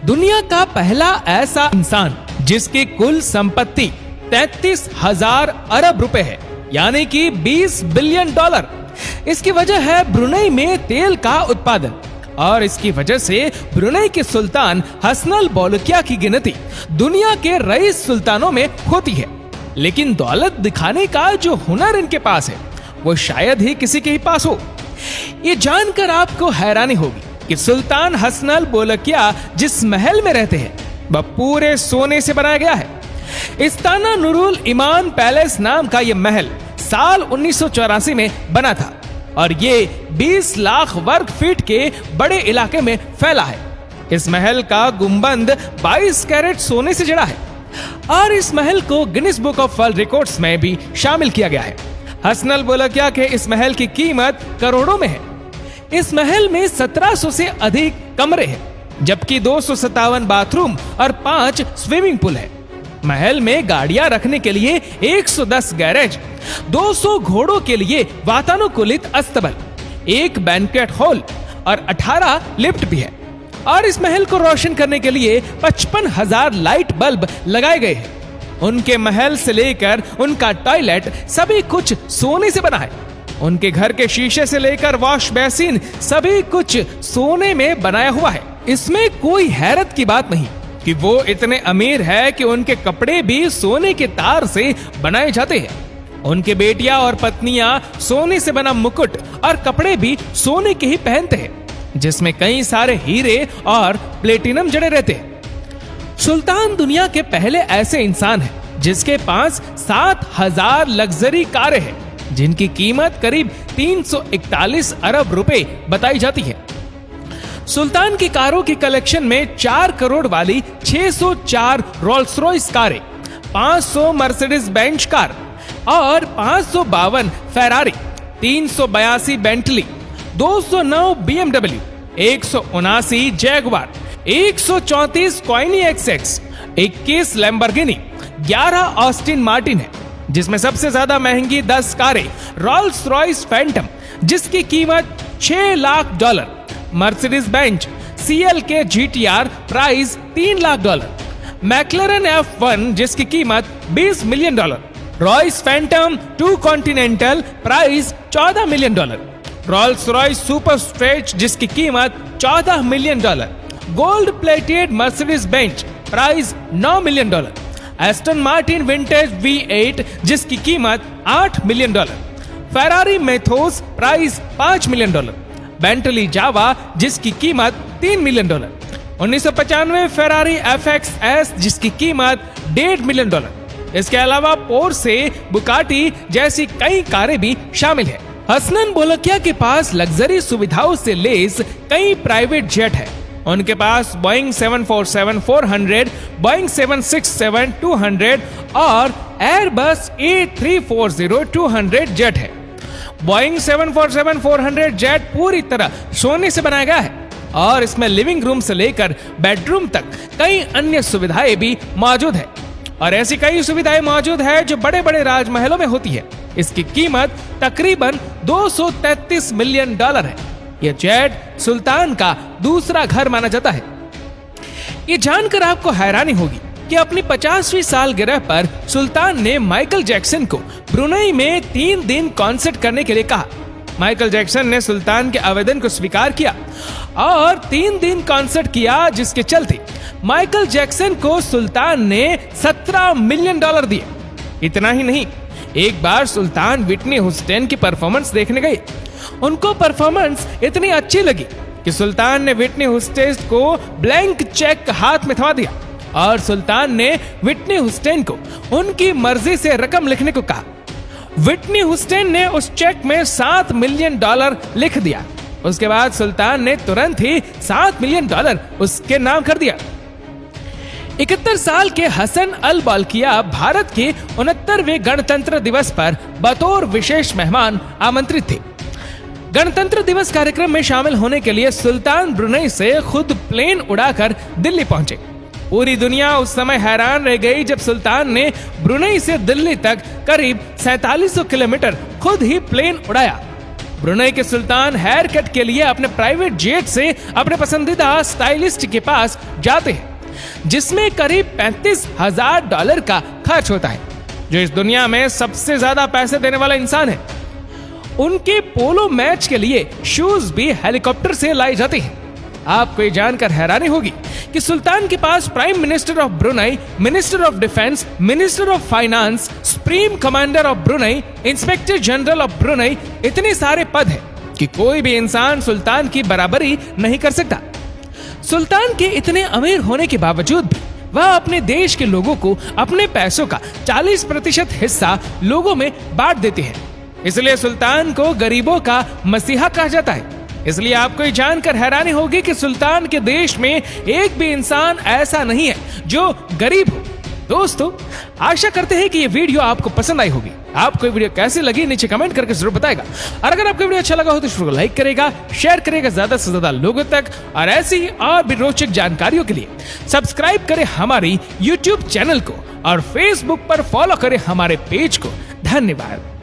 दुनिया का पहला ऐसा इंसान जिसकी कुल संपत्ति 33,000 अरब रुपए है, यानी कि 20 बिलियन डॉलर। इसकी वजह है ब्रुनेई में तेल का उत्पादन और इसकी वजह से ब्रुनेई के सुल्तान हसन बोलकिया की गिनती दुनिया के रईस सुल्तानों में होती है। लेकिन दौलत दिखाने का जो हुनर इनके पास है वो शायद ही किसी के ही पास हो। ये जानकर आपको हैरानी होगी कि सुल्तान हसन बोलकिया जिस महल में रहते हैं वह पूरे सोने से बनाया गया है। इस्ताना नूरुल ईमान पैलेस नाम का यह महल साल 1984 में बना था और ये 20 लाख वर्ग फीट के बड़े इलाके में फैला है। इस महल का गुंबद 22 कैरेट सोने से जड़ा है और इस महल को Guinness book of world records में भी शामिल किया गया है। हसन बोलकिया के इस महल की कीमत करोड़ों में है। इस महल में 1700 से अधिक कमरे हैं, जबकि 257 बाथरूम और 5 स्विमिंग पूल है। महल में गाड़ियां रखने के लिए 110 गैरेज, 200 घोड़ों के लिए वातानुकूलित अस्तबल, 1 बैंक्वेट हॉल और 18 लिफ्ट भी है। और इस महल को रोशन करने के लिए 55,000 लाइट बल्ब लगाए गए हैं। उनके महल से लेकर उनका टॉयलेट सभी कुछ सोने से बना है। उनके घर के शीशे से लेकर वॉश बेसिन सभी कुछ सोने में बनाया हुआ है। इसमें कोई हैरत की बात नहीं कि वो इतने अमीर है कि उनके कपड़े भी सोने के तार से बनाए जाते हैं। उनके बेटियां और पत्नियां सोने से बना मुकुट और कपड़े भी सोने के ही पहनते हैं, जिसमें कई सारे हीरे और प्लेटिनम जड़े रहते हैं। सुल्तान दुनिया के पहले ऐसे इंसान हैं जिसके पास 7,000 लग्जरी कारें हैं, जिनकी कीमत करीब 341 अरब रुपए बताई जाती है। सुल्तान की कारों की कलेक्शन में 4 करोड़ वाली 604 रोल्स रॉयस कारें, 500 मर्सिडीज बेंच कार और 552 Ferrari, 382 Bentley, 209 BMW, 179 Jaguar, 134 कॉइनी XX, 21 Lamborghini, 11 Austin Martin है, जिसमें सबसे ज्यादा महंगी 10 कारें रोल्स रॉयस फैंटम जिसकी कीमत $6 lakh, Mercedes Benz CLK GTR price $3 lakh, McLaren F1 जिसकी कीमत $20 million, Royce Phantom 2 continental price $14 million, Rolls Royce super stretch जिसकी कीमत $14 million, gold plated Mercedes Benz price $9 million, Aston Martin Vintage V8 जिसकी कीमत $8 million, Ferrari Mythos price $5 million, Bentley Java जिसकी कीमत $3 million, 1995 Ferrari FXS जिसकी कीमत $1.5 million. इसके अलावा पोर्शे, बुगाटी जैसी कई कारें भी शामिल है। हसन बोलकिया के पास लग्जरी सुविधाओं से लेस कई प्राइवेट जेट है। उनके पास बोइंग 747-400, बोइंग 767-200 और एयरबस A340-200 जेट है। बोइंग 747-400 जेट पूरी तरह सोने से बनाया गया है और इसमें लिविंग रूम से लेकर बेडरूम तक कई अन्य सुविधाएं भी मौजूद है। और ऐसी कई सुविधाएं मौजूद है जो बड़े बड़े राजमहलों में होती है। इसकी कीमत तकरीबन $233 मिलियन है। यह जेट सुल्तान का दूसरा घर माना जाता है। ये जानकर आपको हैरानी होगी कि अपनी 50वीं सालगिरह पर सुल्तान ने माइकल जैक्सन को ब्रुनेई में 3 दिन कॉन्सर्ट करने के लिए कहा। माइकल जैक्सन ने सुल्तान के आवेदन को स्वीकार किया और 3 दिन कॉन्सर्ट किया, जिसके चलते माइकल जैक्सन को सुल्तान ने $17 मिलियन दिए। इतना ही नहीं, एक बार सुल्तान विटनी ह्यूस्टन की परफॉर्मेंस देखने गए। उनको परफॉर्मेंस इतनी अच्छी लगी कि सुल्तान ने विटनी ह्यूस्टन को ब्लैंक चेक हाथ में थमा दिया और सुल्तान ने विटनी ह्यूस्टन को उनकी मर्जी से रकम लिखने को कहा। विटनी ह्यूस्टन ने उस चेक में $7 मिलियन लिख दिया। उसके बाद सुल्तान ने तुरंत ही $7 मिलियन उसके नाम कर दिया। 71 साल के हसन अल बोलकिया भारत के 69वें गणतंत्र दिवस पर बतौर विशेष मेहमान आमंत्रित थे। गणतंत्र दिवस कार्यक्रम में शामिल होने के लिए सुल्तान ब्रुनेई से खुद प्लेन उड़ाकर दिल्ली पहुंचे। पूरी दुनिया उस समय हैरान रह गई जब सुल्तान ने ब्रुनेई से दिल्ली तक करीब 4700 किलोमीटर खुद ही प्लेन उड़ाया। ब्रुनेई के सुल्तान हेयर कट के लिए अपने प्राइवेट जेट से अपने पसंदीदा स्टाइलिस्ट के पास जाते हैं, जिसमें करीब $35,000 का खर्च होता है, जो इस दुनिया में सबसे ज्यादा पैसे देने वाला इंसान है। उनके पोलो मैच के लिए शूज भी हेलीकॉप्टर से लाई जाते हैं। आपको ये जानकर हैरानी होगी कि सुल्तान के पास prime minister of Brunei, minister of defence, minister of finance, supreme commander of Brunei, inspector general of Brunei, इतने सारे पद हैं कि कोई भी इंसान सुल्तान की बराबरी नहीं कर सकता। सुल्तान के इतने अमीर होने के बावजूद भी वह अपने देश के लोगों को अपने पैसों का 40% हिस्सा लोगों में बांट देते हैं। इसलिए सुल्तान को गरीबों का मसीहा कहा जाता है। इसलिए आपको ये जानकर हैरानी होगी कि सुल्तान के देश में एक भी इंसान ऐसा नहीं है जो गरीब हो। दोस्तों, आशा करते हैं कि ये वीडियो आपको पसंद आई होगी। आपको ये वीडियो कैसी लगी नीचे कमेंट करके जरूर बताएगा। और अगर आपको वीडियो अच्छा लगा हो तो इसको लाइक करेगा, शेयर करेगा ज्यादा से ज्यादा लोगों तक। और ऐसी ही और भी रोचक जानकारियों के लिए सब्सक्राइब करें हमारी YouTube चैनल को और Facebook पर फॉलो करें हमारे पेज को। धन्यवाद।